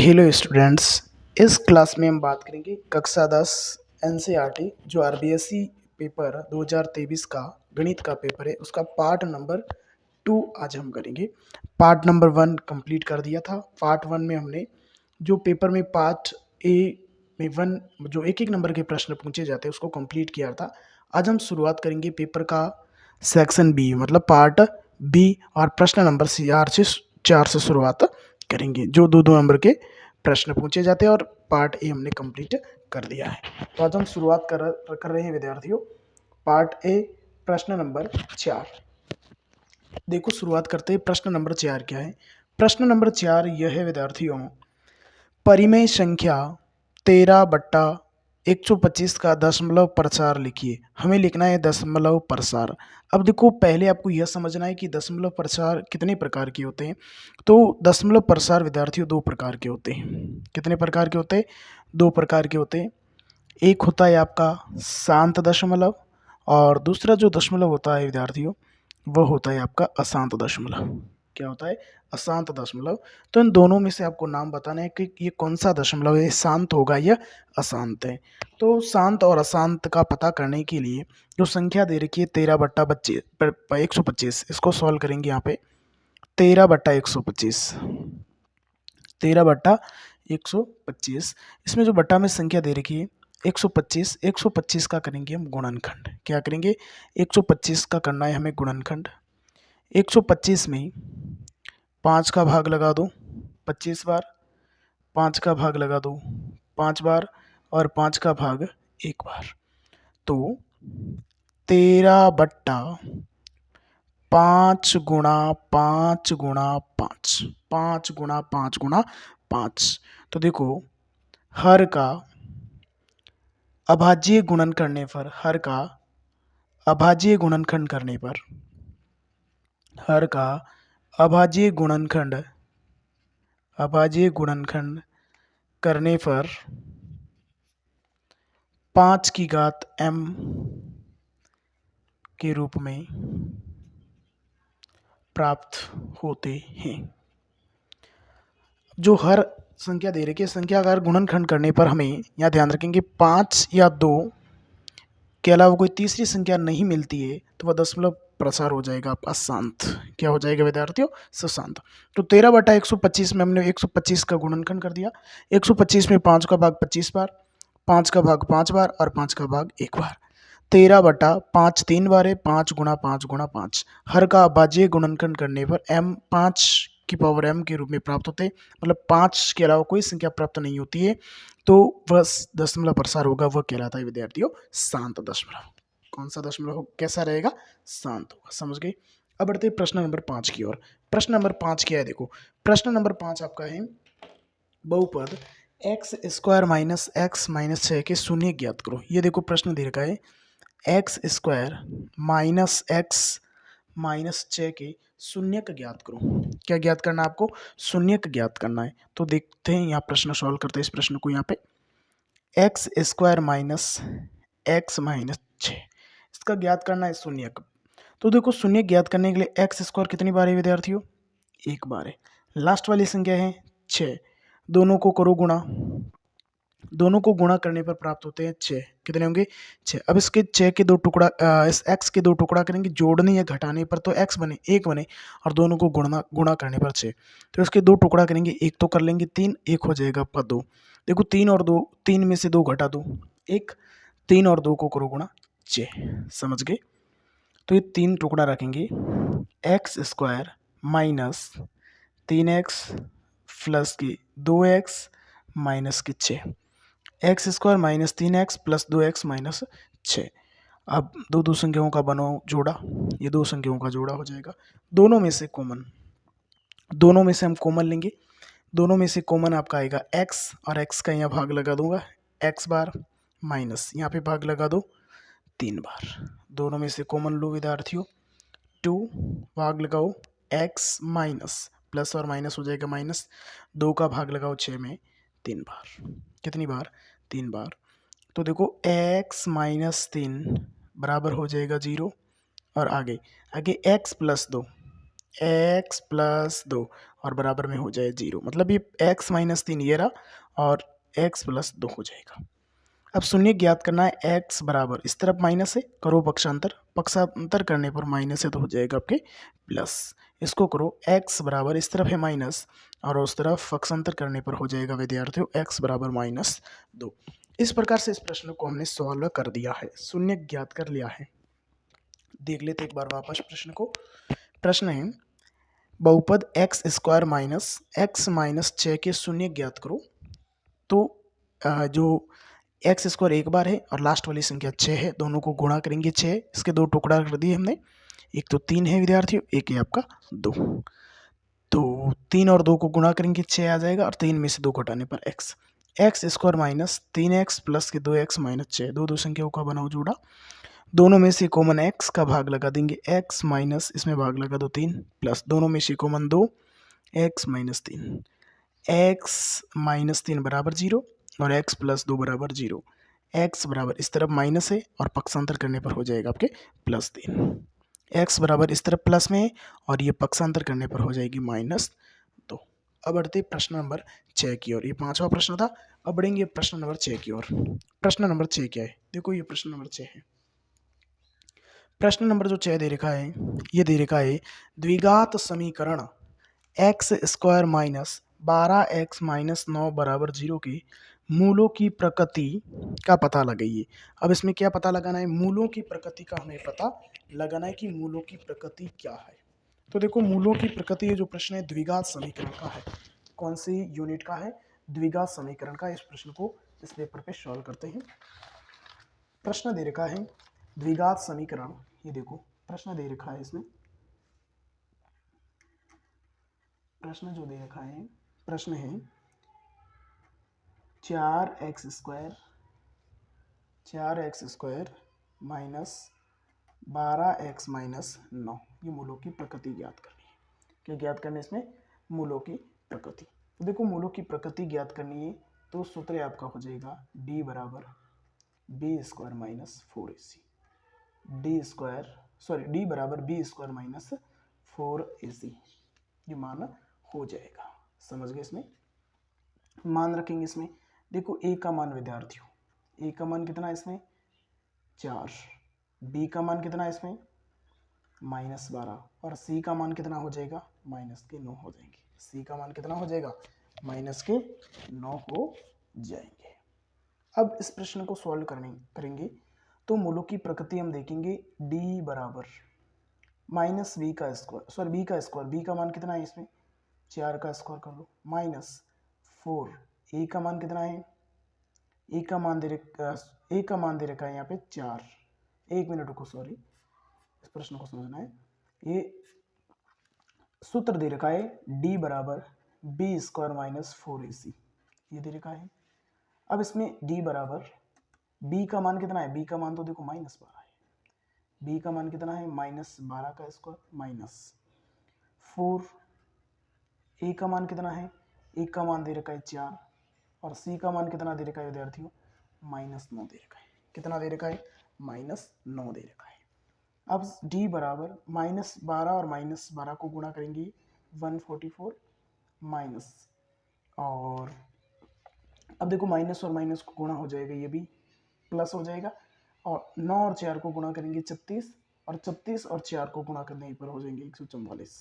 Hello students. इस class में हम बात करेंगे कक्षा 10 एनसीईआरटी जो आरबीएसई पेपर 2023 का गणित का पेपर है उसका पार्ट नंबर 2 आज हम करेंगे। पार्ट नंबर 1 कंप्लीट कर दिया था। पार्ट 1 में हमने जो पेपर में पार्ट ए में 1 जो एक एक नंबर के प्रश्न पूछे जाते हैं उसको कंप्लीट किया था। आज हम शुरुआत करेंगे पेपर का सेक्शन बी मतलब पार्ट बी और प्रश्न नंबर 4 से शुरुआत करेंगे जो दो दो नंबर के प्रश्न पूछे जाते हैं और पार्ट ए हमने कंप्लीट कर दिया है। तो आज हम शुरुआत कर रहे हैं विद्यार्थियों पार्ट ए प्रश्न नंबर 4। देखो शुरुआत करते हैं। प्रश्न नंबर 4 क्या है? प्रश्न नंबर 4 यह है विद्यार्थियों, परिमेय संख्या 13/125 का दशमलव प्रसार लिखिए। हमें लिखना है दशमलव प्रसार। अब देखो पहले आपको यह समझना है कि दशमलव प्रसार कितने प्रकार के होते हैं। तो दशमलव प्रसार विद्यार्थियों दो प्रकार के होते हैं। कितने प्रकार के होते हैं? दो प्रकार के होते हैं। एक होता है आपका शांत दशमलव और दूसरा जो दशमलव होता है विद्यार्थियों वह होता है आपका अशांत दशमलव। क्या होता है? अशांत दशमलव। तो इन दोनों में से आपको नाम बताना है कि ये कौन सा दशमलव है, शांत होगा या अशांत है। तो शांत और अशांत का पता करने के लिए जो संख्या दे रखी है 13/125 इसको सॉल्व करेंगे। यहाँ पे 13/125 13/125 इसमें जो बट्टा में संख्या दे रखी है 125 का करेंगे हम गुणनखंड। क्या करेंगे? 125 का करना है हमें गुणनखंड। 125 में 5 का भाग लगा दो 25 बार, 5 का भाग लगा दो 5 बार और 5 का भाग 1 बार। तो 13/5 गुणा 5 गुणा 5 5 गुणा 5 गुणा 5। तो देखो हर का अभाज्य गुणन करने पर हर का अभाज्य गुणनखंड करने पर हर का अभाज्य गुणनखंड करने पर 5 की घात m के रूप में प्राप्त होते हैं। जो हर संख्या दे रखी है संख्या का गुणनखंड करने पर हमें यहाँ ध्यान रखेंगे 5 या 2 के अलावा कोई तीसरी संख्या नहीं मिलती है तो वह दशमलव प्रसार हो जाएगा आपका शांत। क्या हो जाएगा विद्यार्थियों? शांत। तो 13/125 में हमने 125 का गुणनखंड कर दिया। 125 में 5 का भाग 25 बार, 5 का भाग 5 बार और 5 का भाग 1 बार। 13/5 3 बार है, 5 गुणा 5 गुणा 5। हर का अभाज्य गुणनखंड करने पर m 5 की पावर m के रूप में प्राप्त होते हैं। मतलब 5 के अलावा कोई संख्या प्राप्त नहीं होती है तो वह दशमलव प्रसार होगा, वह कहलाता है विद्यार्थियों शांत दशमलव। कौन सा दशमलव कैसा रहेगा? शांत होगा। समझ गए? अब बढ़ते हैं प्रश्न नंबर 5 की ओर। प्रश्न नंबर 5 क्या है? देखो प्रश्न नंबर 5 आपका है बहुपद x² - x - 6 के शून्य ज्ञात करो। ये देखो प्रश्न दे रखा है x² - x - 6 के शून्यक ज्ञात करो। क्या ज्ञात करना है आपको? शून्यक ज्ञात करना है। तो देखते हैं यहाँ प्रश्न सॉल्व करते हैं इस प्रश्न को। यहाँ पे x² - x - 6 इसका ज्ञात करना है शून्यक। तो देखो शून्य ज्ञात करने के लिए x² कितनी बार है विद्यार्थियों? 1 बार है। लास्ट वाली संख्या है 6। दोनों को करो गुणा, दोनों को गुणा करने पर प्राप्त होते हैं 6। कितने होंगे? 6। अब इसके 6 के दो टुकड़ा इस x के दो टुकड़ा करेंगे जोड़ने या घटाने पर तो x बने 1 बने और दोनों को गुणा करने पर 6। तो इसके दो टुकड़ा करेंगे, एक तो कर लेंगे 3, एक हो जाएगा आपका 2। देखो 3 और 2, 3 में से 2 घटा दो 1, 3 और 2 को करो गुणा 6। समझ गए? तो ये 3 टुकड़ा रखेंगे x² माइनस 3x प्लस की 2x माइनस की 6। x² minus 3x plus 2x minus 6। अब दो संख्याओं का बनो जोड़ा, ये दो संख्याओं का जोड़ा हो जाएगा। दोनों में से हम कॉमन लेंगे। दोनों में से कॉमन आपका आएगा x और x का यहाँ भाग लगा दूंगा x बार माइनस यहाँ पे भाग लगा दो 3 बार। दोनों में से कॉमन लो विद्यार्थियों। 2 भाग लगाओ x माइनस प्लस और माइनस हो जाएगा माइनस, 2 का भाग लगाओ 6 में 3 बार। कितनी बार? 3 बार। तो देखो x - 3 बराबर हो जाएगा 0 और आगे x + 2 x + 2 और बराबर में हो जाए 0, मतलब ये x माइनस 3 ये रहा और x प्लस 2 हो जाएगा। अब शून्य ज्ञात करना है। x बराबर इस तरफ माइनस है, करो पक्षांतर करने पर माइनस है तो हो जाएगा आपके प्लस। इसको करो, x बराबर इस तरफ है माइनस और उस तरफ पक्षांतर करने पर हो जाएगा विद्यार्थियों x बराबर -2। इस प्रकार से इस प्रश्न को हमने सॉल्व कर दिया है, शून्य ज्ञात कर लिया है। देख लेते एक बार वापस प्रश्न को। प्रश्न है बहुपद x square minus x minus 6 के शून्य ज्ञात करो। तो जो एक्स स्क्वायर एक बार है और लास्ट वाली संख्या 6 है, दोनों को गुणा करेंगे 6, इसके दो टुकड़ा कर दिए हमने, एक तो 3 है विद्यार्थियों, एक है आपका 2। तो 3 और 2 को गुणा करेंगे 6 आ जाएगा और 3 में से 2 घटाने पर x square minus 3x plus के 2x माइनस 6, दो संख्याओं का बनाओ जोड़ा, दोनों में से कॉमन x का भाग लगा देंगे, x माइनस इसमें भाग लगा दो 3 प्लस दोनों में से common 2 x minus 3, x minus 3 बराबर 0 और x प्लस 2 बराबर 0। x बराबर इस तरफ माइनस है और पक्षांतर करने पर हो जाएगा आपके +3। x बराबर इस तरफ प्लस में है और ये पक्षांतर करने पर हो जाएगी -2। अब बढ़ते प्रश्न नंबर 6 की ओर। ये 5वां प्रश्न था। अब बढ़ेंगे प्रश्न नंबर 6 की ओर। प्रश्न नंबर 6 क्या है? देखो ये प्रश्न नंबर 6 है। प्रश्न नंबर जो 6 दे रखा है, ये दे रखा है द्विघात समीकरण x square minus 12x minus 9 बराबर 0 के मूलों की प्रकृति का पता लगाइए। अब इसमें क्या पता लगाना है? मूलों की प्रकृति का हमें पता लगाना है कि मूलों की प्रकृति क्या है। तो देखो मूलों की प्रकृति, ये जो प्रश्न है द्विघात समीकरण का है। कौन सी यूनिट का है? द्विघात समीकरण का। इस प्रश्न को इस पेपर पे सॉल्व करते हैं। प्रश्न दे रखा है द्विघात समीकरण, ये देखो प्रश्न दे रखा है, इसमें प्रश्न जो दे रखा है, प्रश्न है 4x square minus 12x minus 9, ये मूलों की प्रकृति ज्ञात करनी है। क्या ज्ञात करने इसमें? मूलों की प्रकृति। तो देखो मूलों की प्रकृति ज्ञात करनी है तो सूत्र आपका हो जाएगा d बराबर b square minus 4ac, d बराबर b स्क्वायर माइनस 4ac, ये मान हो जाएगा। समझ गए? इसमें मान रखेंगे। इसमें देखो a का मान विद्यार्थियों, a का मान कितना है इसमें? 4, b का मान कितना है इसमें? -12 और c का मान कितना हो जाएगा? -9 हो जाएंगे। c का मान कितना हो जाएगा? -9 हो जाएंगे। अब इस प्रश्न को सॉल्व करेंगे तो मूलों की प्रकृति हम देखेंगे d बराबर -b का स्क्वायर, b का मान कितना है इसमें? 4 का स्क्वायर कर लो, -4, a का मान कितना है? a का मान दे रखा है यहाँ पे 4। एक मिनट रुको, सॉरी, इस प्रश्न को समझना है। ये सूत्र दे रखा है d बराबर b स्क्वायर माइनस 4ac, ये दे रखा है। अब इसमें d बराबर b का मान कितना है? b का मान तो देखो -12 है, b का मान कितना है? -12 का स्क्वायर माइनस 4, a का मान कितना है? a का मान दे रखा है 4 और c का मान कितना दे रखा है विद्यार्थियों? -9 दे रखा है। कितना दे रखा है? -9 दे रखा है। अब d बराबर -12 और -12 को गुणा करेंगे 144 माइनस, और अब देखो माइनस और माइनस को गुणा हो जाएगा, ये भी प्लस हो जाएगा, और 9 और 4 को गुणा करेंगे 36, और 36 और 4 को गुणा करने पर हो जाएंगे 144।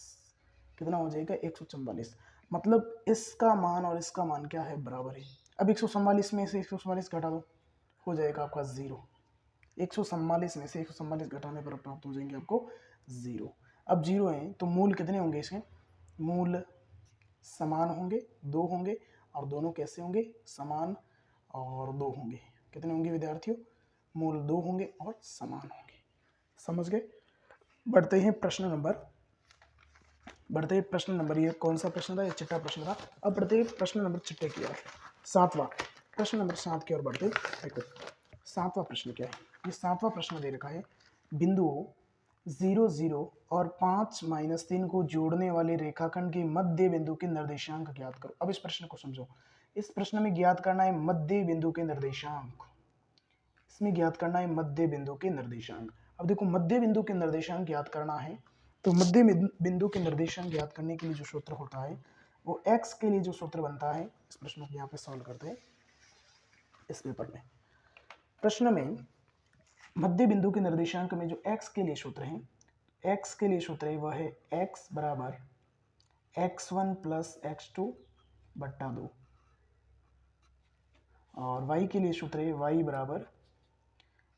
कितना हो जाएगा? 144। मतलब इसका मान और इसका मान क्या है? बराबर है। अब 144 में से 144 घटा दो, हो जाएगा आपका 0। 144 में से 144 घटाने पर प्राप्त हो जाएंगे आपको 0। अब 0 है तो मूल कितने होंगे इसके? मूल समान होंगे, 2 होंगे, और दोनों कैसे होंगे? समान और 2 होंगे। कितने होंगे विद्यार्थियों? मूल 2 होंगे और समान होंगे। समझ गए? बढ़ते हैं प्रश्न नंबर, ये कौन सा प्रश्न था? ये छठा प्रश्न था। अब बढ़ते हैं प्रश्न नंबर छठे की ओर, 7वां प्रश्न नंबर 7 की ओर बढ़ते। देखो 7वां प्रश्न क्या है? ये 7वां प्रश्न दे रखा है बिंदुओं 0, 0 और 5 - 3 को जोड़ने वाले रेखाखंड के मध्य बिंदु के निर्देशांक ज्ञात करो। अब इस प्रश्न को समझो। इस प्रश्न में ज्ञात करना है मध्य बिंदु के निर्देशांक। इसमें ज्ञात करना है मध्य बिंदु के निर्देशांक। अब देखो मध्य बिंदु के निर्देशांक ज्ञात करना है तो मध्य बिंदु के निर्देशांक ज्ञात करने के लिए जो सूत्र होता है वो x के लिए जो सूत्र बनता है, इस प्रश्न को यहाँ पे सॉल्व करते हैं इस पेपर में। प्रश्न में मध्य बिंदु के निर्देशांक में जो x के लिए सूत्र है, x के लिए सूत्र है वह है x बराबर x1 प्लस x2 बट्टा 2, और y के लिए सूत्र है y बराबर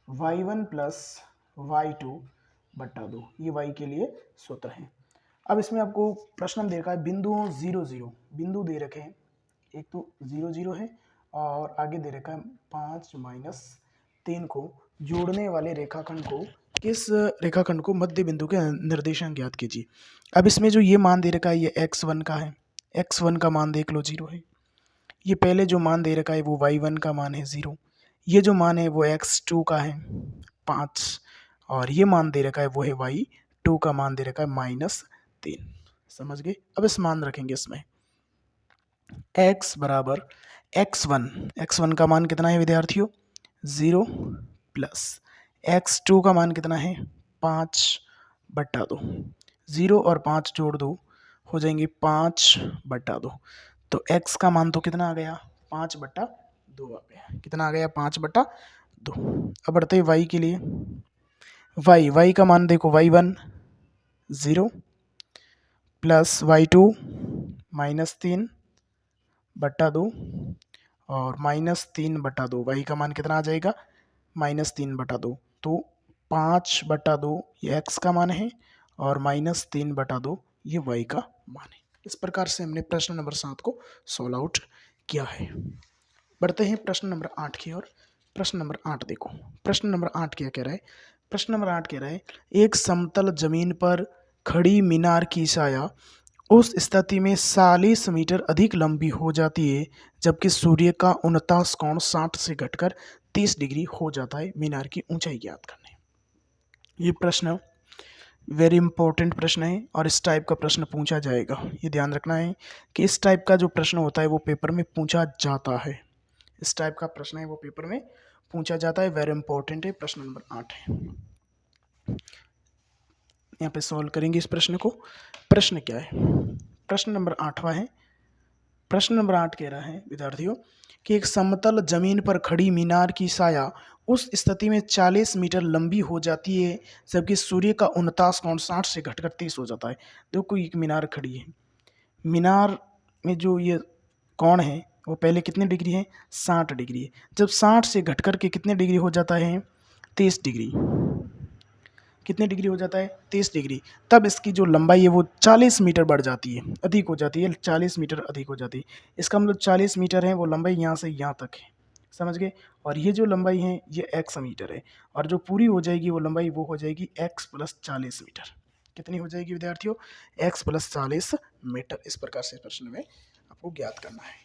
y1 प्लस y2 बट्टा 2। ये y के लिए सूत्र है। अब इसमें आपको प्रश्न दे रखा है बिंदुओं 0 0, बिंदु दे रखे हैं, एक तो 0 0 है और आगे दे रखा है 5 माइनस 3 को जोड़ने वाले रेखाखंड को, किस रेखाखंड को मध्य बिंदु के निर्देशांक ज्ञात कीजिए। अब इसमें जो ये मान दे रखा है ये x1 का है, x1 का मान देख लो 0 है। ये पहले जो मान दे रखा है वो y1 का मान है 0, ये जो मान है वो x2 का है 5, और ये मान दे रखा है वो है y2 का मान दे रखा है -3। समझ गए। अब इस मान रखेंगे इसमें x बराबर x1 का मान कितना है विद्यार्थियों 0 प्लस x2 का मान कितना है 5 बट्टा 2, 0 और 5 जोड़ दो हो जाएंगे 5 बट्टा 2। तो x का मान तो कितना आ गया 5 बट्टा 2 आ गया। कितना आ गया 5 बट्टा 2। अब बढ़ते हैं y के लिए। y का मान देखो y1 0 प्लस y2 -3 बट्टा 2 और -3 बट्टा 2। y का मान कितना आ जाएगा -3 बट्टा 2। तो 5 बट्टा 2 ये x का मान है और -3 बट्टा 2 ये y का मान है। इस प्रकार से हमने प्रश्न नंबर 7 को सॉल्व आउट किया है। बढ़ते हैं प्रश्न नंबर 8 की ओर। प्रश्न नंबर 8 देखो, प्रश्न नंबर 8 क्या कह रहा है। प्रश्न नंबर 8 कह रहा है एक समतल जमीन पर खड़ी मीनार की छाया उस स्थिति में 40 मीटर अधिक लंबी हो जाती है जबकि सूर्य का 49 कोण 60 से घटकर 30 डिग्री हो जाता है। मीनार की ऊंचाई ज्ञात करने। ये प्रश्न वेरी इंपॉर्टेंट प्रश्न है और इस टाइप का प्रश्न पूछा जाएगा। ये ध्यान रखना है कि इस टाइप का जो प्रश्न होता है वो पेपर में पूछा जाता है। इस टाइप का प्रश्न है वो पेपर में पूछा जाता है, वेरी इंपॉर्टेंट है। प्रश्न नंबर 8 है, यहाँ पे सॉल्व करेंगे इस प्रश्न को। प्रश्न क्या है, प्रश्न नंबर 8वां है। प्रश्न नंबर 8 कह रहा है विद्यार्थियों कि एक समतल जमीन पर खड़ी मीनार की छाया उस स्थिति में 40 मीटर लंबी हो जाती है जबकि सूर्य का 49 कोण 60 से घटकर 30 हो जाता है। देखो एक मीनार खड़ी है, मीनार में जो ये कोण है वो पहले कितने डिग्री है 60 डिग्री है। जब 60 से घटकर के कितने डिग्री हो जाता है 30 डिग्री, कितने डिग्री हो जाता है 30 डिग्री, तब इसकी जो लंबाई है वो 40 मीटर बढ़ जाती है, अधिक हो जाती है, 40 मीटर अधिक हो जाती है। इसका मतलब 40 मीटर है वो लंबाई यहाँ से यहाँ तक है, समझ गए। और ये जो लंबाई है ये x मीटर है और जो पूरी हो जाएगी वो लंबाई वो हो जाएगी x प्लस 40 मीटर। कितनी हो जाएगी विद्यार्थियों x प्लस 40 मीटर। इस प्रकार से प्रश्न में आपको ज्ञात करना है।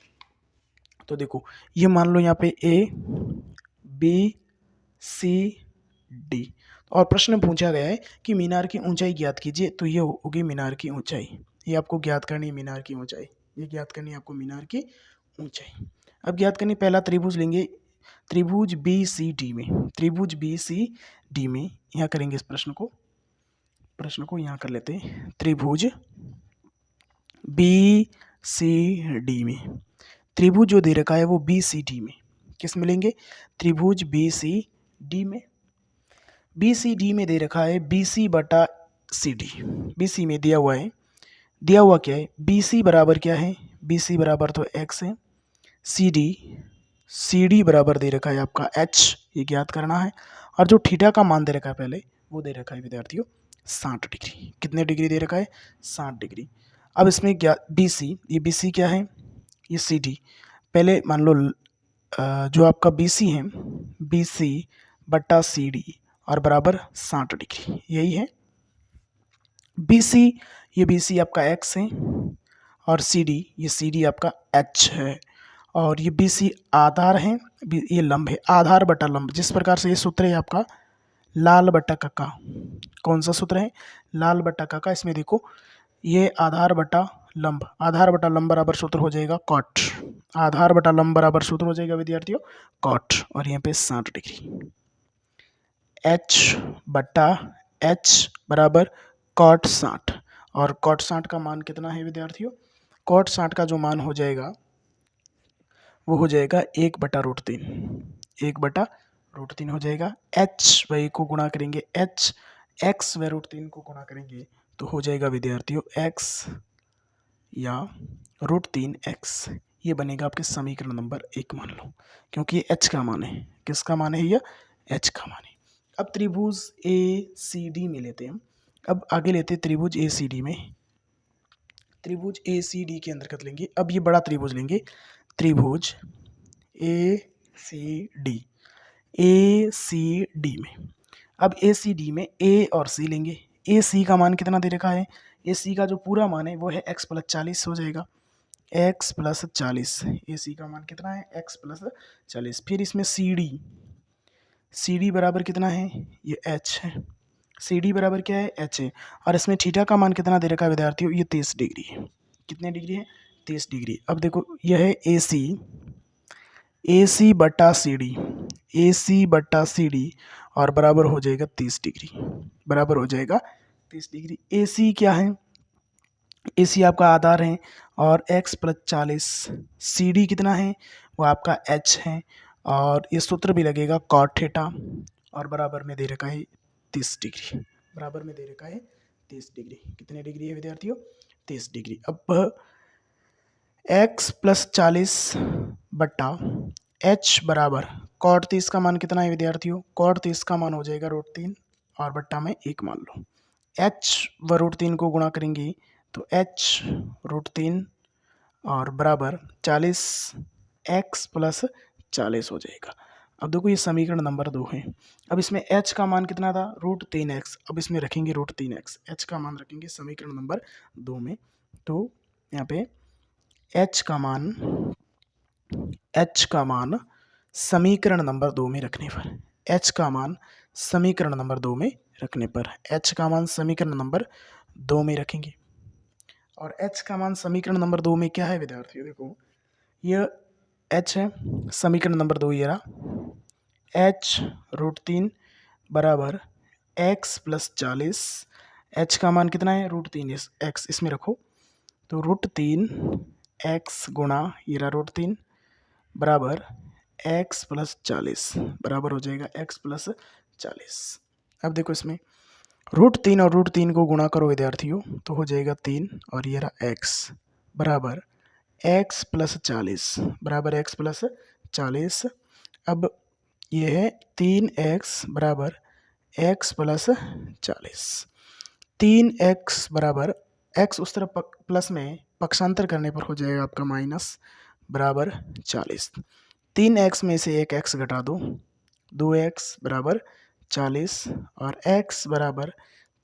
तो देखो ये मान लो यहाँ पे A B C D और प्रश्न पूछा गया है कि मीनार की ऊंचाई ज्ञात कीजिए। तो ये होगी मीनार की ऊंचाई, ये आपको ज्ञात करनी है मीनार की ऊंचाई, ये ज्ञात करनी है आपको मीनार की ऊंचाई। अब ज्ञात करनी, पहला त्रिभुज लेंगे, त्रिभुज BCD में, त्रिभुज BCD में यहाँ करेंगे इस प्रश्न को यहाँ कर लेते हैं। त्रिभुज BCD में, त्रिभुज जो दे रखा है वो BCD में, किस मिलेंगे त्रिभुज BCD में। BCD में दे रखा है BC बटा CD, BC में दिया हुआ है, दिया हुआ क्या है BC बराबर क्या है, BC बराबर तो x है, CD बराबर दे रखा है आपका h, ये ज्ञात करना है। और जो थीटा का मान दे रखा है पहले वो दे रखा है विद्यार्थियों 60 डिग्री। कितने डिग्री दे रखा है 60 डिग्री। अब इसमें क्या BC, ये BC क्या है ये CD, पहले मान लो जो आपका BC है BC बट्टा CD और बराबर 60 डिग्री, यही है BC। ये BC आपका x है और CD, ये CD आपका h है और ये BC आधार है, ये लंब है, आधार बटा लंब। जिस प्रकार से ये सूत्र है आपका लाल बटा काका, कौन सा सूत्र है लाल बटा काका। इसमें देखो ये आधार बटा लंब, आधार बटा लंब बराबर सूत्र हो जाएगा कॉट, आधार बटा लंब बराबर सूत्र हो जाएगा विद्यार्थियों कॉट, और यहाँ पे 60 डिग्री। h बटा h बराबर कॉट 60 और कॉट 60 का मान कितना है विद्यार्थियों, कॉट 60 का जो मान हो जाएगा वो हो जाएगा 1/√3, 1/√3 हो जाएगा। h व को गुणा करेंगे, h x व √3 को गुणा करेंगे तो हो जाएगा विद्यार्थियों x या √3x। ये बनेगा आपके समीकरण नंबर 1 मान लो, क्योंकि ये h का मान है। किसका मान है? यह h का मान है। अब त्रिभुज ACD में लेते हैं हम। अब आगे लेते हैं त्रिभुज ACD में। त्रिभुज ACD के अंतर्गत लेंगे। अब ये बड़ा त्रिभुज लेंगे, त्रिभुज ACD में। अब ACD में A और C लेंगे। AC का मान कितना दे रखा है? AC का जो पूरा मान है वो है x + 40 हो जाएगा, x + 40। AC का मान कितना है? x + 40। फिर इसमें CD बराबर कितना है? ये h है। CD बराबर क्या है? h है। और इसमें थीटा का मान कितना दे रखा है विद्यार्थियों? ये 30 डिग्री है। कितने डिग्री है? 30 डिग्री। अब देखो यह है AC बटा CD और बराबर हो जाएगा 30 डिग्री, बराबर हो जाएगा 30 डिग्री। AC क्या है? AC आपका आधार है और x + 40। CD कितना है? वो आपका h है और ये सूत्र भी लगेगा cot थीटा और बराबर में दे रखा है 30 डिग्री, बराबर में दे रखा है 30 डिग्री। कितने डिग्री है विद्यार्थियों? 30 डिग्री। अब x + 40 बटा h बराबर cot 30 का मान कितना है विद्यार्थियों? cot 30 का मान हो जाएगा √3 और बट्टा में 1 मान लो। h व √3 को गुणा करेंगे तो h √3 और बराबर 40 x + 40 हो जाएगा। अब देखो ये समीकरण नंबर 2 है। अब इसमें h का मान कितना था? √3x। अब इसमें रखेंगे √3x, h का मान रखेंगे समीकरण नंबर 2 में। तो यहाँ पे h का मान समीकरण नंबर 2 में रखने पर, h का मान समीकरण नंबर 2 में रखने पर, h का मान समीकरण नंबर 2 में रखेंगे। और h का मान समीकरण नंबर 2 में क्या है विद्यार्थियों? देखो यह h है, समीकरण नंबर 2 ये रहा, h √3 बराबर x + 40। h का मान कितना है? √3x, इसमें रखो तो √3x गुणा ये रहा √3 बराबर x + 40, बराबर हो जाएगा x + 40। अब देखो इसमें √3 और √3 को गुणा करो विद्यार्थियों तो हो जाएगा 3 और ये रहा x बराबर x + 40, बराबर x + 40। अब ये है 3x बराबर x + 40। 3x बराबर x उस तरफ प्लस में पक्षांतर करने पर हो जाएगा आपका माइनस, बराबर 40। 3x में से एक x घटा दो, 2x बराबर 40 और x बराबर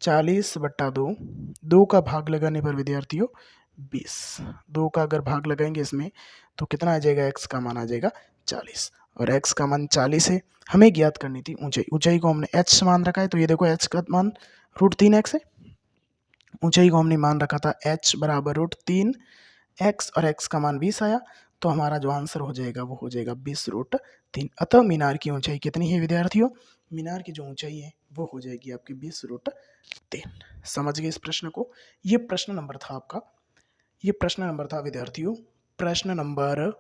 40/2। 2 का भाग लगाने पर विद्यार्थियों 20। 2 का अगर भाग लगाएंगे इसमें तो कितना आ जाएगा? x का मान आ जाएगा 40 और x का मान 40 है। हमें ज्ञात करनी थी ऊंचाई, ऊंचाई को हमने h मान रखा है तो ये देखो h का मान √3x है। ऊंचाई को हमने मान रखा था h बराबर √3x और x का मान 20 आया तो हमारा जो आंसर हो जाएगा वो हो जाएगा 20√3। अतः मीनार की ऊंचाई कितनी है विद्यार्थियों? मीनार की जो ऊंचाई है वो हो जाएगी आपकी 20√3। समझ गए इस प्रश्न को? ये प्रश्न नंबर था आपका, ये प्रश्न नंबर था विद्यार्थियों, प्रश्न नंबर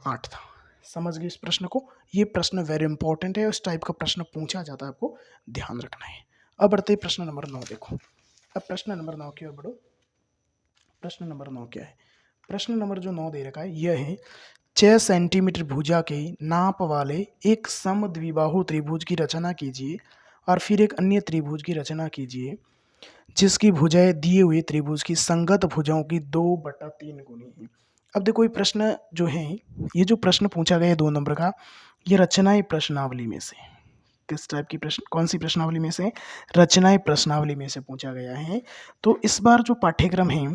8 था। समझ गए इस प्रश्न को? ये प्रश्न वेरी इंपॉर्टेंट है, उस टाइप का प्रश्न पूछा जाता है, आपको ध्यान रखना है। अब बढ़ते प्रश्न नंबर 9 देखो। अब प्रश्न नंबर 9 की ओर बढ़ो। प्रश्न नंबर 9 क्या है? प्रश्न नंबर जो 9 दे रखा है यह है 6 सेंटीमीटर भुजा के नाप वाले एक समद्विबाहु त्रिभुज की रचना कीजिए और फिर एक अन्य त्रिभुज की रचना कीजिए जिसकी भुजाएं दिए हुए त्रिभुज की संगत भुजाओं की 2/3 गुनी है। अब देखो ये प्रश्न जो है, ये जो प्रश्न पूछा गया है 2 नंबर का, ये रचनाएं प्रश्नावली में से, किस टाइप की प्रश्न, कौन सी प्रश्नावली में से? रचनाएं प्रश्नावली में से पूछा गया है। तो इस बार जो पाठ्यक्रम है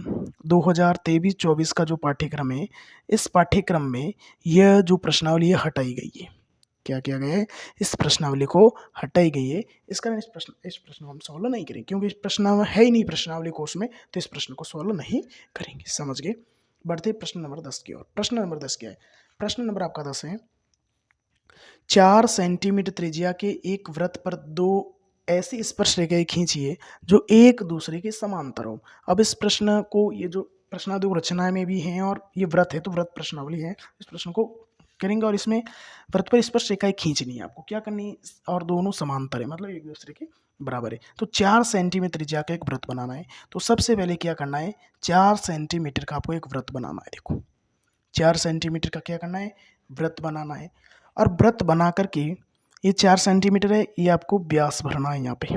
2023-24 का जो पाठ्यक्रम है, इस पाठ्यक्रम में यह जो प्रश्नावली है हटाई गई है। क्या किया गया है? इस प्रश्नावली को हटाई गई है। इस कारण इस प्रश्न को हम सॉल्व नहीं करेंगे, क्योंकि इस प्रश्न है ही नहीं प्रश्नावली कोर्स में, तो इस प्रश्न को सॉल्व नहीं करेंगे। समझ गए? बढ़ते प्रश्न नंबर 10 की ओर। प्रश्न नंबर 10 क्या है? प्रश्न नंबर आपका 10 है 4 सेंटीमीटर त्रिज्या के एक वृत्त पर 2 ऐसी स्पर्श रेखाएं खींचिए जो एक दूसरे के समांतर हो। अब इस प्रश्न को, ये जो प्रश्नावली रचना में भी हैं और ये व्रत है तो व्रत प्रश्नावली है। इस प्रश्न को करेंगे और इसमें व्रत पर स्पर्श रेखाएं खींचनी है आपको, क्या करनी है, और दोनों समांतर है मतलब एक दूसरे के बराबर है। तो 4 सेंटीमीटर त्रिज्या का एक व्रत बनाना है। तो सबसे पहले क्या करना है, 4 सेंटीमीटर का आपको एक व्रत बनाना है। देखो 4 सेंटीमीटर का क्या करना है, व्रत बनाना है। और व्रत बना करके ये 4 सेंटीमीटर है, ये आपको व्यास भरना है। यहाँ पे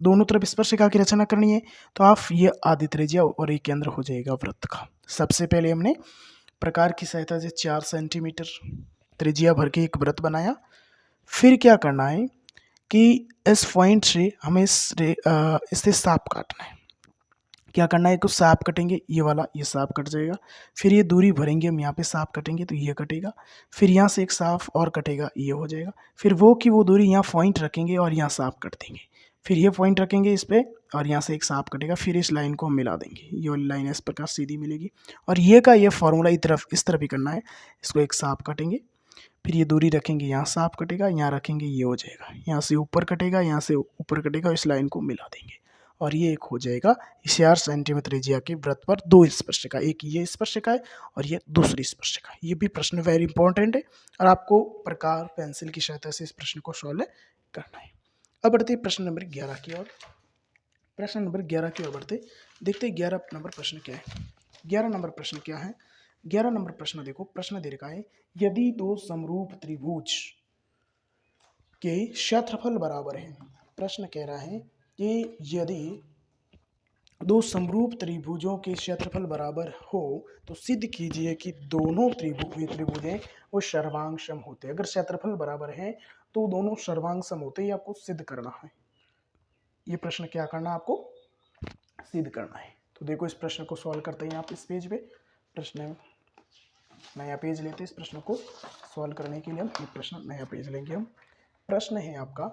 दोनों तरफ स्पर्श रेखा की रचना करनी है। तो आप ये आदि त्रिज्या और ये केंद्र हो जाएगा वृत्त का। सबसे पहले हमने प्रकार की सहायता से 4 सेंटीमीटर त्रिज्या भर के एक वृत्त बनाया। फिर क्या करना है कि इस पॉइंट से हमें इससे सांप काटना है। क्या करना है, कुछ सांप कटेंगे, ये वाला ये सांप कट जाएगा। फिर ये दूरी भरेंगे हम, यहाँ पे सांप कटेंगे तो ये कटेगा। फिर यहाँ से एक सांप और कटेगा, ये हो जाएगा। फिर वो की वो दूरी यहाँ पॉइंट रखेंगे और यहाँ सांप कट देंगे। फिर ये पॉइंट रखेंगे इस पर और यहाँ से एक सांप कटेगा। फिर इस लाइन को हम मिला देंगे, ये वाली लाइन इस प्रकार सीधी मिलेगी। और ये का ये फॉर्मूला इस तरफ ही करना है। इसको एक सांप काटेंगे, फिर ये दूरी रखेंगे, यहाँ सांप कटेगा, यहाँ रखेंगे, ये हो जाएगा। यहाँ से ऊपर कटेगा, यहाँ से ऊपर कटेगा, इस लाइन को मिला देंगे और ये एक हो जाएगा 4 सेंटीमीटर त्रिज्या के वृत्त पर 2 स्पर्शिका, एक ये स्पर्शिका है और ये दूसरी स्पर्शिका। ये भी प्रश्न वेरी इंपॉर्टेंट है और आपको प्रकार पेंसिल की सहायता से इस प्रश्न को सॉल्व करना है। अब बढ़ते हैं प्रश्न नंबर 11 की ओर। प्रश्न नंबर 11 की ओर बढ़ते देखते हैं 11 नंबर प्रश्न क्या है। 11 नंबर प्रश्न क्या है, 11 नंबर प्रश्न देखो, प्रश्न दे रखा है यदि 2 समरूप त्रिभुज के क्षेत्रफल बराबर हैं। प्रश्न कह रहा है कि यदि 2 समरूप त्रिभुजों के क्षेत्रफल बराबर हो तो सिद्ध कीजिए कि दोनों त्रिभुज हैं वो सर्वांग सम होते हैं। अगर क्षेत्रफल बराबर है तो दोनों सर्वांग सम होते हैं, ये आपको सिद्ध करना है। ये प्रश्न क्या करना है, आपको सिद्ध करना है। तो देखो इस प्रश्न को सॉल्व करते हैं आप इस पेज पे। प्रश्न नया पेज लेते हैं, इस प्रश्न को सॉल्व करने के लिए हम ये प्रश्न नया पेज लेंगे हम। प्रश्न है आपका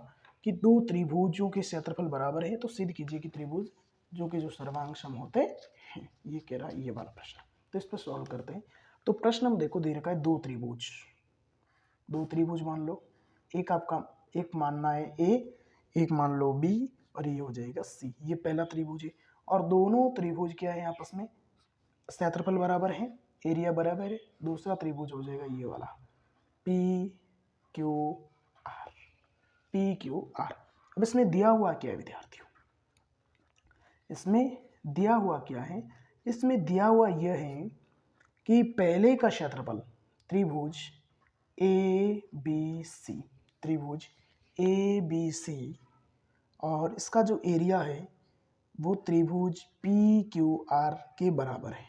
कि 2 त्रिभुजों के क्षेत्रफल बराबर है तो सिद्ध कीजिए कि त्रिभुज जो सर्वांग सम होते हैं। ये कह रहा है ये वाला प्रश्न। तो इस पर सॉल्व करते हैं। तो प्रश्न हम देखो दे रखा है 2 त्रिभुज, 2 त्रिभुज मान लो, एक आपका एक मानना है ए, एक मान लो बी और ये हो जाएगा सी। ये पहला त्रिभुज है और दोनों त्रिभुज क्या है आपस में क्षेत्रफल बराबर है, एरिया बराबर है। दूसरा त्रिभुज हो जाएगा ये वाला P Q R, P Q R. अब इसमें दिया हुआ क्या है विद्यार्थियों, इसमें दिया हुआ क्या है, इसमें दिया हुआ यह है कि पहले का क्षेत्रफल त्रिभुज ए बी सी, त्रिभुज ए बी सी, और इसका जो एरिया है वो त्रिभुज पी क्यू आर के बराबर है,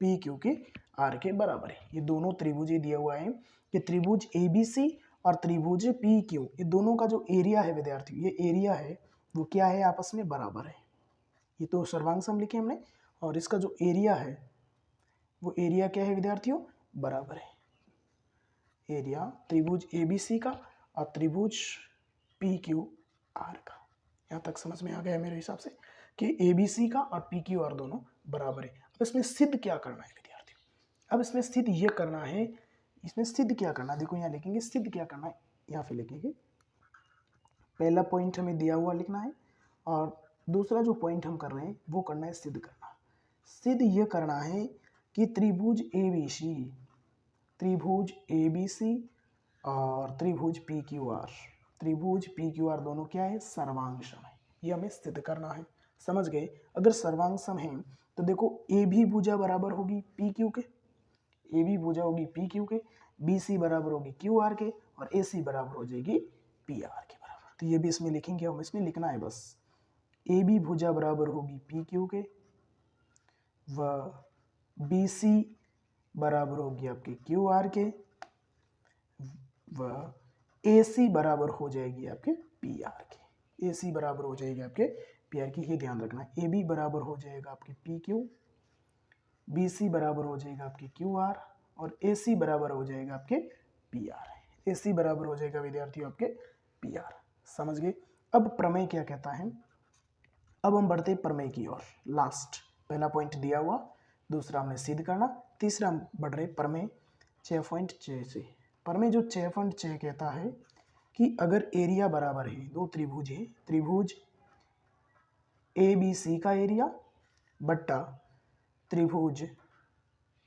पी क्यू के आर के बराबर है। ये दोनों त्रिभुज दिया हुआ है कि त्रिभुज ए बी सी और त्रिभुज पी क्यू, ये दोनों का जो एरिया है विद्यार्थियों, ये एरिया है वो क्या है, आपस में बराबर है। ये तो सर्वांग सम लिखे हमने और इसका जो एरिया है वो एरिया क्या है विद्यार्थियों, बराबर है। एरिया त्रिभुज ए बी सी का और त्रिभुज पी क्यू आर का। यहाँ तक समझ में आ गया मेरे हिसाब से कि ए बी सी का और पी क्यू आर दोनों बराबर है। अब इसमें सिद्ध क्या करना है विद्यार्थियों, अब इसमें सिद्ध ये करना है, इसमें सिद्ध क्या करना है, देखो यहाँ लिखेंगे सिद्ध क्या करना है, यहाँ पे लिखेंगे पहला पॉइंट हमें दिया हुआ लिखना है और दूसरा जो पॉइंट हम कर रहे हैं वो करना है सिद्ध करना। सिद्ध ये करना है कि त्रिभुज ए बी सी, त्रिभुज ए बी सी और त्रिभुज पी क्यू आर, त्रिभुज पी क्यू आर दोनों क्या है, सर्वांग सम है। ये हमें सिद्ध करना है, समझ गए। अगर सर्वांग सम है तो देखो ए भी भुजा बराबर होगी पी क्यू के, ए भी भुजा होगी पी क्यू के, बी सी बराबर होगी क्यू आर के और ए सी बराबर हो जाएगी पी आर के बराबर। तो ये भी इसमें लिखेंगे हम, इसमें लिखना है बस ए बी भुजा बराबर होगी पी क्यू के व बी सी बराबर होगी आपके क्यू आर के व ए सी बराबर हो जाएगी आपके पी आर के, ए सी बराबर हो जाएगी आपके पी आर की। ये ध्यान रखना है, ए बी बराबर हो जाएगा आपके पी क्यू, बी सी बराबर हो जाएगा आपके क्यू आर और ए सी बराबर हो जाएगा आपके पी आर। ए सी बराबर हो जाएगा विद्यार्थियों आपके पी आर, समझ गए। अब प्रमेय क्या कहता है, अब हम बढ़ते प्रमेय की ओर। लास्ट पहला पॉइंट दिया हुआ, दूसरा हमने सिद्ध करना, तीसरा हम बढ़ रहे प्रमेय 6.6 से। प्रमेय जो 6.6 कहता है कि अगर एरिया बराबर है, दो त्रिभुज है, त्रिभुज ए बी सी का एरिया बट्टा त्रिभुज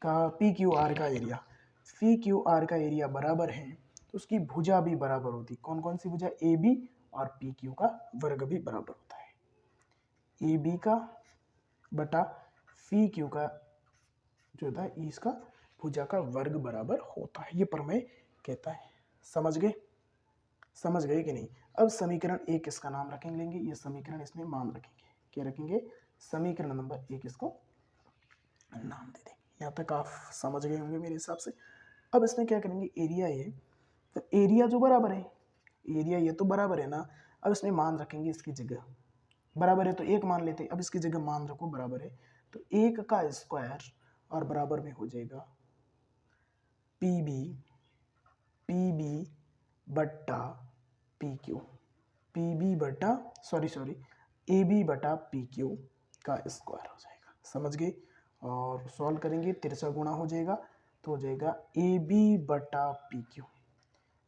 का पी क्यू आर का एरिया, पी क्यू आर का एरिया बराबर है तो उसकी भुजा भी बराबर होती। कौन कौन सी भुजा? ए बी और पी क्यू का वर्ग भी बराबर होता है। ए बी का बटा पी क्यू का जो होता है इसका भुजा का वर्ग बराबर होता है, ये प्रमेय कहता है। समझ गए? समझ गए कि नहीं? अब समीकरण एक इसका नाम रखेंगे, लेंगे ये समीकरण, इसमें मान रखेंगे। क्या रखेंगे? समीकरण नंबर एक इसको नाम दे देंगे। यहाँ तक आप समझ गए होंगे मेरे हिसाब से। अब इसमें क्या करेंगे? एरिया ये, तो एरिया जो बराबर है, एरिया ये तो बराबर है ना। अब इसमें मान रखेंगे, इसकी जगह बराबर है तो एक मान लेते हैं। अब इसकी जगह मान रखो बराबर है, तो एक का स्क्वायर और बराबर में हो जाएगा पी बी बट्टा पी क्यू, पी बी बटा सॉरी ए बी बटा पी क्यू का स्क्वायर हो जाएगा। समझ गए? और सॉल्व करेंगे, तिरछा गुणा हो जाएगा तो हो जाएगा ए बी बटा पी क्यू,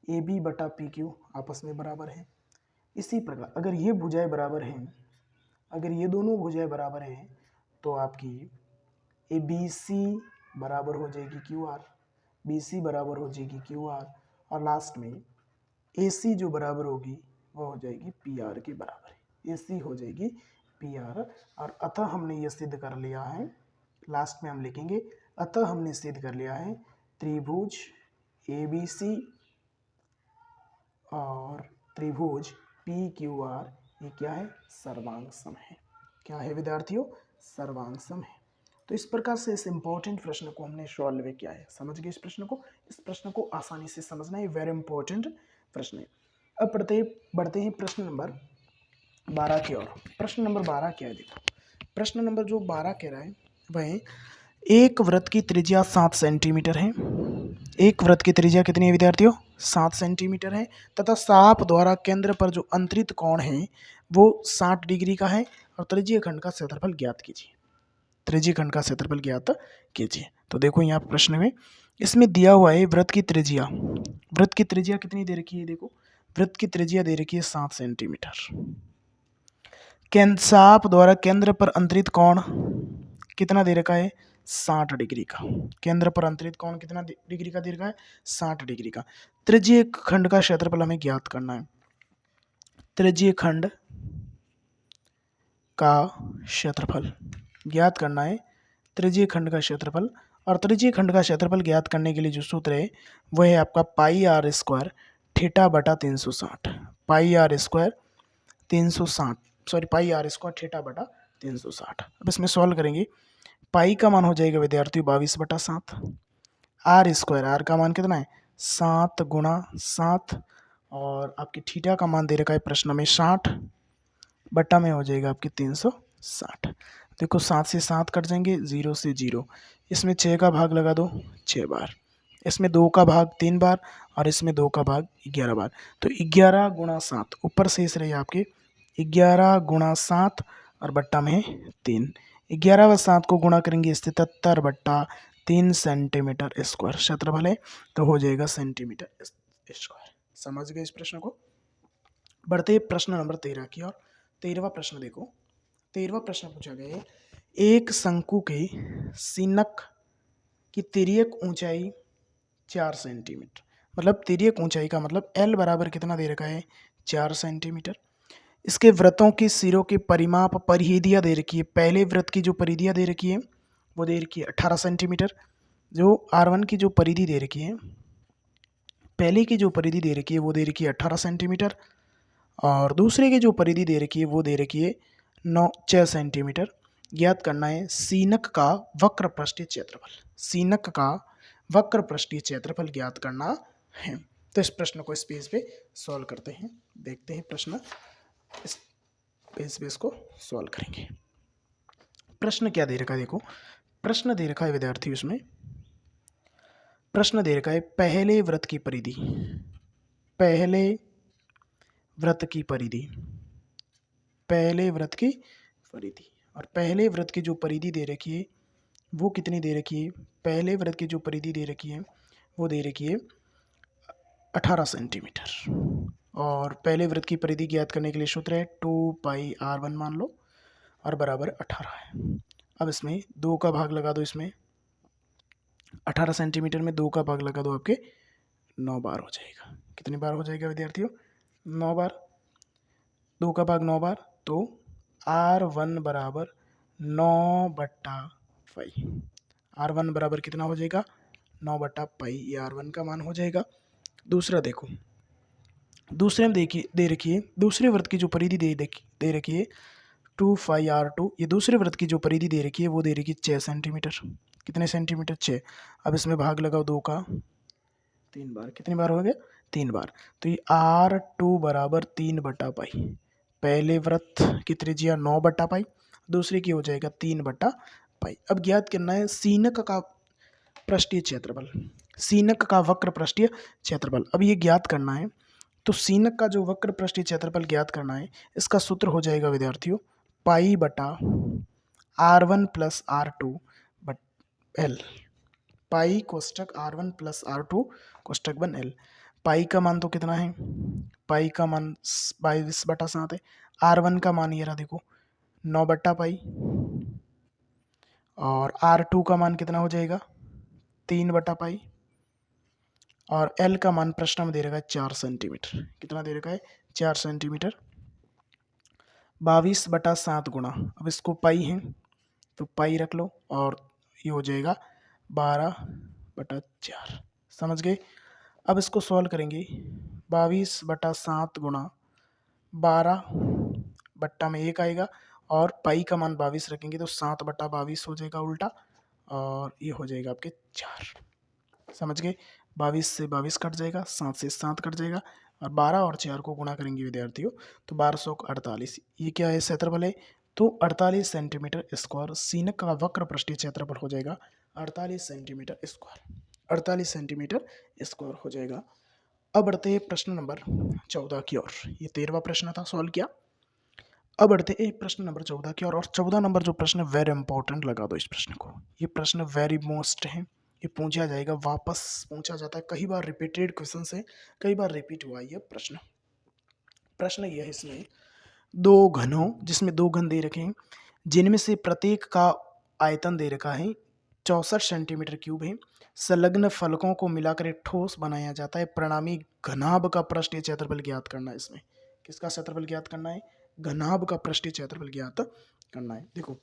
ए बी बटा पी क्यू आपस में बराबर है। इसी प्रकार अगर ये भुजाएं बराबर हैं, अगर ये दोनों भुजाएं बराबर हैं तो आपकी ए बी सी बराबर हो जाएगी क्यू आर, बी सी बराबर हो जाएगी क्यू आर, और लास्ट में ए सी जो बराबर होगी वो हो जाएगी पी आर के बराबर है। ए सी हो जाएगी पी आर, और अतः हमने ये सिद्ध कर लिया है, लास्ट में हम लिखेंगे अतः हमने सिद्ध कर लिया है त्रिभुज ए बी सी और त्रिभुज पी क्यू आर ये क्या है? सर्वांग सम है। क्या है विद्यार्थियों? सर्वांग सम है। तो इस प्रकार से इस इंपॉर्टेंट प्रश्न को हमने सॉल्व किया है। समझ गए इस प्रश्न को? इस प्रश्न को आसानी से समझना, ये वेरी इंपॉर्टेंट प्रश्न है। अब बढ़ते हैं प्रश्न नंबर 12 की ओर। प्रश्न नंबर 12 क्या है? देखो प्रश्न नंबर जो 12 कह रहा है वह एक वृत्त की त्रिज्या 7 सेंटीमीटर है। एक वृत्त की त्रिज्या कितनी है विद्यार्थियों? 7 सेंटीमीटर है, तथा साप द्वारा केंद्र पर जो अंतरित कोण है वो 60 डिग्री का है, और त्रिज्यीय खंड का क्षेत्रफल ज्ञात कीजिए। त्रिज्यीय खंड का क्षेत्रफल ज्ञात कीजिए। तो देखो यहाँ प्रश्न में इसमें दिया हुआ है वृत्त की त्रिज्या, वृत्त की त्रिज्या कितनी दे रखी है? देखो वृत्त की त्रिज्या दे रखी है 7 सेंटीमीटर। साप द्वारा केंद्र पर अंतरित कोण कितना दे रखा है? 60 डिग्री का। केंद्र पर अंतरित कोण कितना डिग्री का दे रखा है? 60 डिग्री का। त्रिज्यीय खंड का क्षेत्रफल हमें ज्ञात करना है। त्रिज्यीय खंड का क्षेत्रफल ज्ञात करना है, त्रिज्यीय खंड का क्षेत्रफल। और त्रिज्यीय खंड का क्षेत्रफल ज्ञात करने के लिए जो सूत्र है वह है आपका पाई आर स्क्वायर थीटा बटा 360। Pi r square 360 pi r square theta बटा 360। अब इसमें सॉल्व करेंगे, पाई का मान हो जाएगा विद्यार्थियों 22/7, आर स्क्वायर, आर का मान कितना है? 7 गुणा 7, और आपकी थीटा का मान दे रखा है प्रश्न में 60, बट्टा में हो जाएगा आपकी 360। देखो 7 से 7 कट जाएंगे, 0 से 0, इसमें 6 का भाग लगा दो 6 बार, इसमें 2 का भाग 3 बार, और इसमें 2 का भाग 11 बार। तो 11 गुणा 7, ऊपर शेष रहे आपके 11 गुणा 7 और बट्टा में 3। 11 व 7 को गुणा करेंगे 77 बट्टा 3 सेंटीमीटर स्क्वायर क्षेत्रफल है, तो हो जाएगा सेंटीमीटर स्क्वायर। समझ गए इस प्रश्न को? बढ़ते प्रश्न नंबर 13 की ओर। 13वां प्रश्न देखो, 13वां प्रश्न पूछा गया है एक शंकु के सीनक की तिर्यक ऊंचाई 4 सेंटीमीटर, मतलब तिर्यक ऊंचाई का मतलब L बराबर कितना दे रखा है? 4 सेंटीमीटर। इसके वृत्तों की सिरों के परिमाप परिधियाँ दे रखी है। पहले वृत्त की जो परिधियाँ दे रखी है वो दे रखी है 18 सेंटीमीटर। जो R1 की जो परिधि दे रखी है, पहले की जो परिधि दे रखी है वो दे रखी है 18 सेंटीमीटर, और दूसरे की जो परिधि दे रखी है वो दे रखी है 6 सेंटीमीटर। ज्ञात करना है सीनक का वक्र पृष्ठीय क्षेत्रफल। सीनक का वक्र पृष्ठीय क्षेत्रफल ज्ञात करना है। तो इस प्रश्न को इस पेज पे सॉल्व करते हैं। देखते हैं प्रश्न, इस पेज पे इसको सॉल्व करेंगे। प्रश्न क्या दे रखा है? देखो प्रश्न दे रखा है विद्यार्थी, उसमें प्रश्न दे रखा है पहले वृत्त की परिधि, पहले वृत्त की परिधि, पहले वृत्त की परिधि, और पहले वृत्त की जो परिधि दे रखी है वो कितनी दे रखी है? पहले वृत्त की जो परिधि दे रखी है वो दे रखी है 18 सेंटीमीटर। और पहले वृत्त की परिधि ज्ञात करने के लिए सूत्र है 2 पाई R1 मान लो, और बराबर 18 है। अब इसमें 2 का भाग लगा दो, इसमें 18 सेंटीमीटर में 2 का भाग लगा दो, आपके 9 बार हो जाएगा। कितनी बार हो जाएगा विद्यार्थियों? 9 बार। 2 का भाग 9 बार, तो R1 बराबर 9/पाई। R1 बराबर कितना हो जाएगा? 9/पाई, ये R1 का मान हो जाएगा। दूसरा देखो, दूसरे में देखिए दे रखी है, दूसरे वृत्त की जो परिधि दे रखी है 2πr2, ये दूसरे वृत्त की जो परिधि दे रखी है वो दे रखी है 6 सेंटीमीटर। कितने सेंटीमीटर? 6। अब इसमें भाग लगाओ 2 का 3 बार। कितनी बार हो गया? 3 बार। तो ये R2 बराबर 3/पाई। पहले वृत्त की त्रिज्या 9/पाई, दूसरे की हो जाएगा 3/पाई। अब ज्ञात करना है सीनक का पृष्ठीय क्षेत्रफल, सीनक का वक्र पृष्ठीय क्षेत्रफल। अब ये ज्ञात करना है, तो सीनक का जो वक्र पृष्ठीय क्षेत्रफल ज्ञात करना है, इसका सूत्र हो जाएगा विद्यार्थियों पाई/R1 + R2 L। पाई कोष्टक R1 + R2 कोष्टक बन L। पाई का मान तो कितना है? पाई का मान 22/7 है। R1 का मान ये रहा देखो 9/पाई, और R2 का मान कितना हो जाएगा? 3/पाई, और L का मान प्रश्न में दे रखा है 4 सेंटीमीटर। कितना दे रखा है? 4 सेंटीमीटर। 22/7 गुणा, अब इसको पाई है तो पाई रख लो, और ये हो जाएगा 12/4। समझ गए? अब इसको सॉल्व करेंगे। 22/7 गुणा 12 में 1 आएगा, और पाई का मान 22 रखेंगे तो 7/22 हो जाएगा उल्टा, और ये हो जाएगा आपके 4। समझ गए? 22 से 22 कट जाएगा, 7 से 7 कट जाएगा, और 12 और 4 को गुणा करेंगे विद्यार्थियों तो 1248। ये क्या है? क्षेत्रफल है। तो 48 सेंटीमीटर स्क्वायर सीनक का वक्र पृष्ठीय क्षेत्रफल हो जाएगा 48 सेंटीमीटर स्क्वायर। 48 सेंटीमीटर स्क्वायर हो जाएगा। अब बढ़ते हैं प्रश्न नंबर 14 की ओर। ये 13वां प्रश्न था, सॉल्व किया। अब बढ़ते हैं प्रश्न नंबर 14 की ओर, और 14 नंबर जो प्रश्न वेरी इंपॉर्टेंट लगा दो इस प्रश्न को। ये प्रश्न वेरी मोस्ट है, ये पूछा जाएगा, वापस पूछा जाता है, कई बार रिपीटेड क्वेश्चन है, कई बार रिपीट हुआ ये प्रश्न। प्रश्न यह है, इसमें दो घनों, जिसमें दो घन दे रखे हैं, जिनमें से प्रत्येक का आयतन दे रखा है 64 सेंटीमीटर क्यूब है। संलग्न फलकों को मिलाकर एक ठोस बनाया जाता है। परिणामी घनाभ का पृष्ठीय क्षेत्रफल ज्ञात करना है। इसमें किसका क्षेत्रफल ज्ञात करना है? घनाभ का पृष्ठीय क्षेत्रफल ज्ञात करना है। देखो,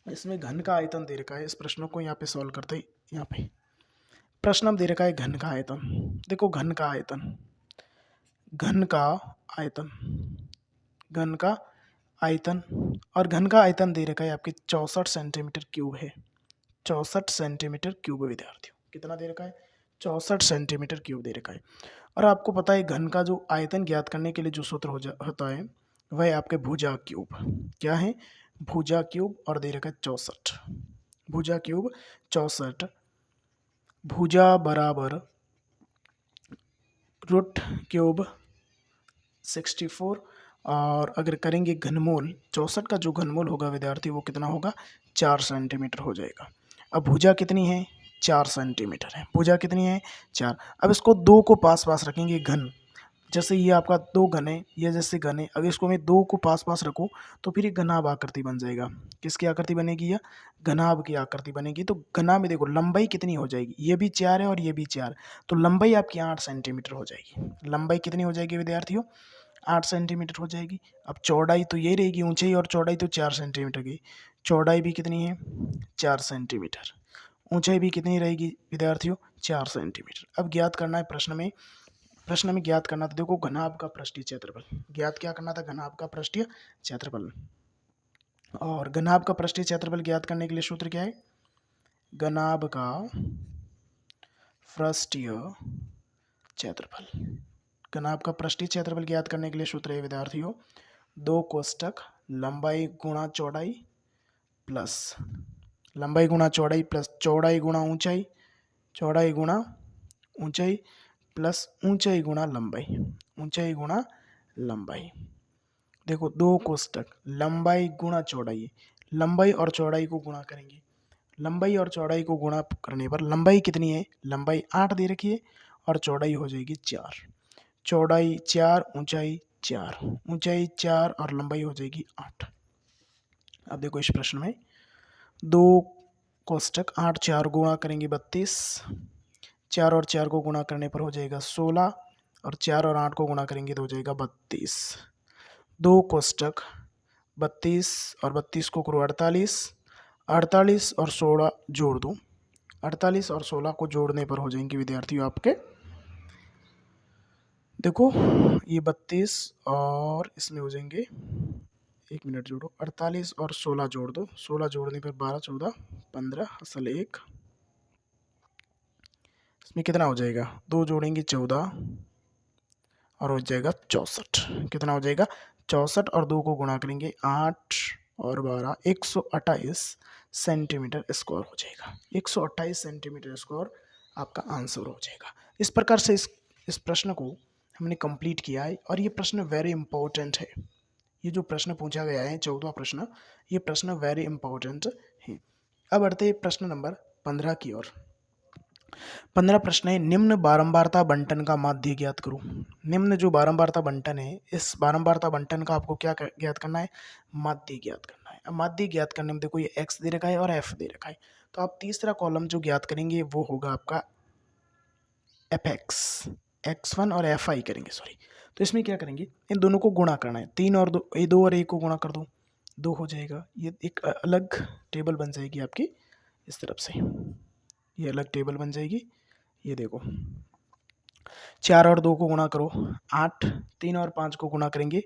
इसमें घन का आयतन दे रखा है। इस प्रश्न को यहाँ पे सॉल्व करते हैं। यहाँ पे प्रश्न में दे रखा है घन का आयतन। देखो, घन का आयतन, घन का आयतन, घन का आयतन, और घन का आयतन दे रखा है आपके 64 सेंटीमीटर क्यूब है। 64 सेंटीमीटर क्यूब विद्यार्थियों, कितना दे रखा है? 64 सेंटीमीटर क्यूब दे रखा है। और आपको पता है घन का जो आयतन ज्ञात करने के लिए जो सूत्र होता है वह है आपके भुजा क्यूब। क्या है? भुजा क्यूब, और दे रखा है 64। भुजा क्यूब 64, भुजा बराबर रूट क्यूब 64, और अगर करेंगे घनमूल, 64 का जो घनमूल होगा विद्यार्थी वो कितना होगा? 4 सेंटीमीटर हो जाएगा। अब भुजा कितनी है? 4 सेंटीमीटर है। भुजा कितनी है? 4। अब इसको 2 को पास पास रखेंगे घन, जैसे ये आपका 2 घन है, ये जैसे घन है, अगर इसको मैं 2 को पास पास रखूँ तो फिर ये घनाभ आकृति बन जाएगा। किसकी आकृति बनेगी? यह घनाभ की आकृति बनेगी। तो घना में देखो लंबाई कितनी हो जाएगी? ये भी 4 है और ये भी 4, तो लंबाई आपकी 8 सेंटीमीटर हो जाएगी। लंबाई कितनी हो जाएगी विद्यार्थियों? 8 सेंटीमीटर हो जाएगी। अब चौड़ाई तो ये रहेगी, ऊंचाई और चौड़ाई तो 4 सेंटीमीटर की, चौड़ाई भी कितनी है? 4 सेंटीमीटर। ऊंचाई भी कितनी रहेगी विद्यार्थियों? 4 सेंटीमीटर। अब ज्ञात करना है प्रश्न में ज्ञात करना था, देखो घनाभ का पृष्ठीय क्षेत्रफल ज्ञात क्या करना था? घनाभ का पृष्ठीय क्षेत्रफल। और घनाभ का पृष्ठीय क्षेत्रफल ज्ञात करने के लिए सूत्र क्या है? घनाभ का पृष्ठीय क्षेत्रफल, घनाभ का पृष्ठीय क्षेत्रफल ज्ञात करने के लिए सूत्र है विद्यार्थियों 2 कोष्टक लंबाई गुणा चौड़ाई प्लस लंबाई गुणा चौड़ाई प्लस चौड़ाई गुणा ऊंचाई, चौड़ाई गुणा ऊंचाई प्लस ऊंचाई गुणा लंबाई, ऊंचाई गुणा लंबाई। देखो 2 कोष्टक लंबाई गुणा चौड़ाई, लंबाई और चौड़ाई को गुणा करेंगे। लंबाई और चौड़ाई को गुणा करने पर लंबाई कितनी है? लंबाई 8 दे रखी है, और चौड़ाई हो जाएगी 4। चौड़ाई 4, ऊंचाई 4, ऊंचाई 4 और लंबाई हो जाएगी 8। अब देखो इस प्रश्न में 2 कोष्टक 8 4 गुणा करेंगे 32, 4 और 4 को गुणा करने पर हो जाएगा 16, और 4 और 8 को गुणा करेंगे तो हो जाएगा 32। 2 कोष्टक 32 और 32 को करो 48, 48 और 16 जोड़ दो, 48 और 16 को जोड़ने पर हो जाएंगे विद्यार्थियों आपके, देखो ये 32 और इसमें हो जाएंगे, 1 मिनट जोड़ो, 48 और 16 जोड़ दो, 16 जोड़ने पर 12 14 15 असल 1, इसमें कितना हो जाएगा, 2 जोड़ेंगे 14 और हो जाएगा 64, कितना हो जाएगा 64, और 2 को गुणा करेंगे 8 और 12 128 सेंटीमीटर स्क्वायर हो जाएगा, 128 सेंटीमीटर स्क्वायर आपका आंसर हो जाएगा। इस प्रकार से इस प्रश्न को हमने कंप्लीट किया है, और ये प्रश्न वेरी इंपॉर्टेंट है। ये जो प्रश्न पूछा गया है 14वां प्रश्न, ये प्रश्न वेरी इंपॉर्टेंट है। अब बढ़ते हैं प्रश्न नंबर 15 की ओर। 15 प्रश्न है, निम्न बारंबारता बंटन का माध्य ज्ञात करो। निम्न जो बारंबारता बंटन है, इस बारंबारता बंटन का आपको क्या ज्ञात करना है, माध्य ज्ञात करना है। अब माध्य ज्ञात करने में देखो ये x दे रखा है और f दे रखा है, तो आप तीसरा कॉलम जो ज्ञात करेंगे वो होगा आपका fx, x1 और fi करेंगे, सॉरी। तो इसमें क्या करेंगे, इन दोनों को गुणा करना है, 3 और 2, 2 और 1 को गुणा कर दो, 2 हो जाएगा। ये एक अलग टेबल बन जाएगी आपकी इस तरफ से, ये अलग टेबल बन जाएगी। ये देखो 4 और 2 को गुणा करो 8, 3 और 5 को गुणा करेंगे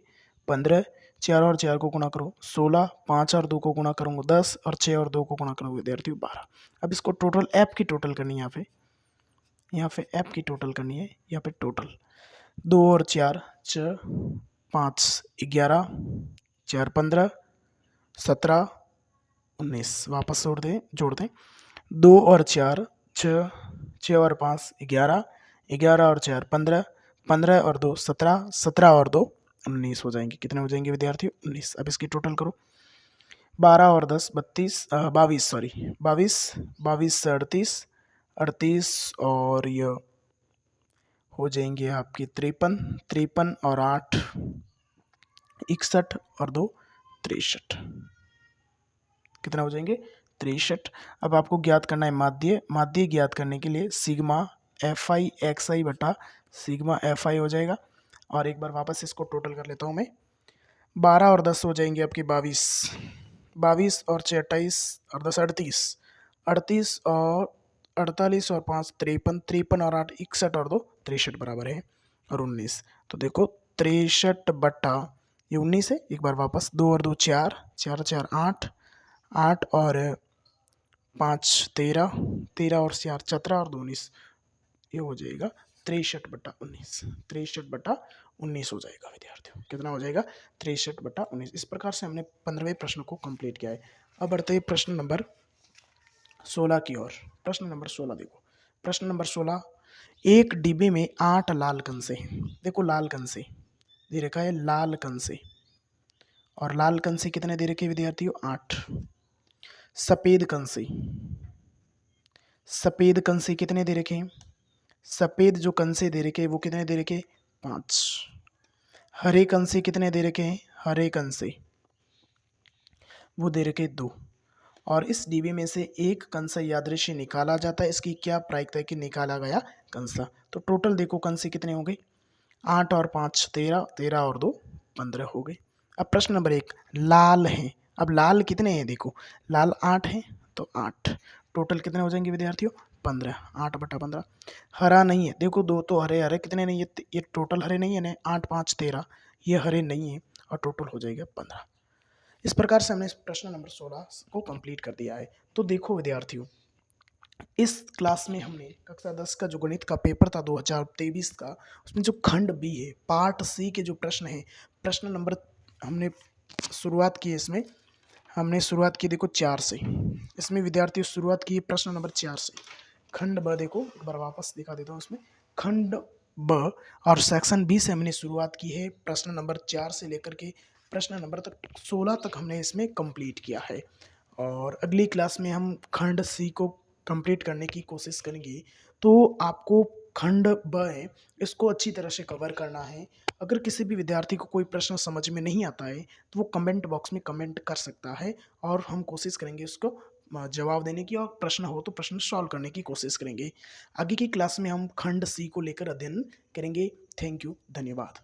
15, 4 और 4 को गुणा करो 16, 5 और 2 को गुणा करूँगा 10, और 6 और 2 को गुणा करूँगा विद्यार्थियों 12। अब इसको टोटल ऐप की टोटल करनी है, यहाँ पे ऐप की टोटल करनी है। यहाँ पे टोटल 2 और 4 6, 5 11, 4 15, 17 19, वापस जोड़ दें 2 और 4 6, 6 और 5 11, 11 और 4 15, 15 और 2 17, 17 और 2 19 हो जाएंगे। कितने हो जाएंगे विद्यार्थियों, 19। अब इसकी टोटल करो, 12 और 10 32, 22, सॉरी 22, 22 से 38, 38 और ये हो जाएंगे आपके 53, 53 और 8 61 और 2 63, कितना हो जाएंगे 63। अब आपको ज्ञात करना है माध्य। माध्य ज्ञात करने के लिए सिग्मा एफ आई एक्स आई बटा सिग्मा एफ आई हो जाएगा। और एक बार वापस इसको टोटल कर लेता हूँ मैं, 12 और 10 हो जाएंगे आपके 22, 22 और 6 28 और 10 38, 38 और 48 और 5 53, 53 और 8 61 और 2 63 बराबर है और 19। तो देखो 63 बटा ये 19 है। एक बार वापस 2 और 2 4, 4 4 8, 8 और 5 13, 13 और 4 17 और 2 19, ये हो जाएगा 63 बटा 19, 63 बटा 19 हो जाएगा विद्यार्थियों। कितना हो जाएगा 63 बटा 19। इस प्रकार से हमने 15वें प्रश्न को कंप्लीट किया है। अब बढ़ते हैं प्रश्न नंबर 16 की ओर। प्रश्न नंबर 16 देखो, प्रश्न नंबर 16, एक डिब्बे में 8 लाल कंसे, देखो लाल कंसे दे रखा है, लाल कंसे, और लाल कंसे कितने दे रखे विद्यार्थियों 8। सफेद कंसे, सफेद कंसे कितने दे रखे हैं, सफेद जो कंसे दे रखे वो कितने दे रखे 5। हरे कंसे कितने दे रखे हैं, हरे कंसे वो दे रखे 2। और इस डिब्बे में से एक कंसा यादृच्छिक निकाला जाता है, इसकी क्या प्रायिकता है कि निकाला गया कंसा। तो टोटल देखो कंसे कितने हो गए, 8 और 5 13, 13 और 2 15 हो गए। अब प्रश्न नंबर 1, लाल है। अब लाल कितने हैं, देखो लाल 8 हैं तो 8, टोटल कितने हो जाएंगे विद्यार्थियों 15, 8 बटा 15। हरा नहीं है, देखो 2 तो हरे, हरे कितने नहीं है, ये टोटल हरे नहीं है ना, 8 5 13, ये हरे नहीं है और टोटल हो जाएगा 15। इस प्रकार से हमने प्रश्न नंबर 16 को कंप्लीट कर दिया है। तो देखो विद्यार्थियों, इस क्लास में हमने कक्षा 10 का जो गणित का पेपर था 2023 का, उसमें जो खंड बी है पार्ट सी के जो प्रश्न है, प्रश्न नंबर हमने शुरुआत की है, इसमें हमने शुरुआत की देखो 4 से, इसमें विद्यार्थियों शुरुआत की प्रश्न नंबर 4 से। खंड ब देखो, एक बार वापस दिखा देता हूँ, उसमें खंड ब और सेक्शन बी से हमने शुरुआत की है, प्रश्न नंबर 4 से लेकर के प्रश्न नंबर 16 तक हमने इसमें कंप्लीट किया है। और अगली क्लास में हम खंड सी को कंप्लीट करने की कोशिश करेंगे। तो आपको खंड ब है, इसको अच्छी तरह से कवर करना है। अगर किसी भी विद्यार्थी को कोई प्रश्न समझ में नहीं आता है तो वो कमेंट बॉक्स में कमेंट कर सकता है और हम कोशिश करेंगे उसको जवाब देने की, और प्रश्न हो तो प्रश्न सॉल्व करने की कोशिश करेंगे। आगे की क्लास में हम खंड सी को लेकर अध्ययन करेंगे। थैंक यू, धन्यवाद।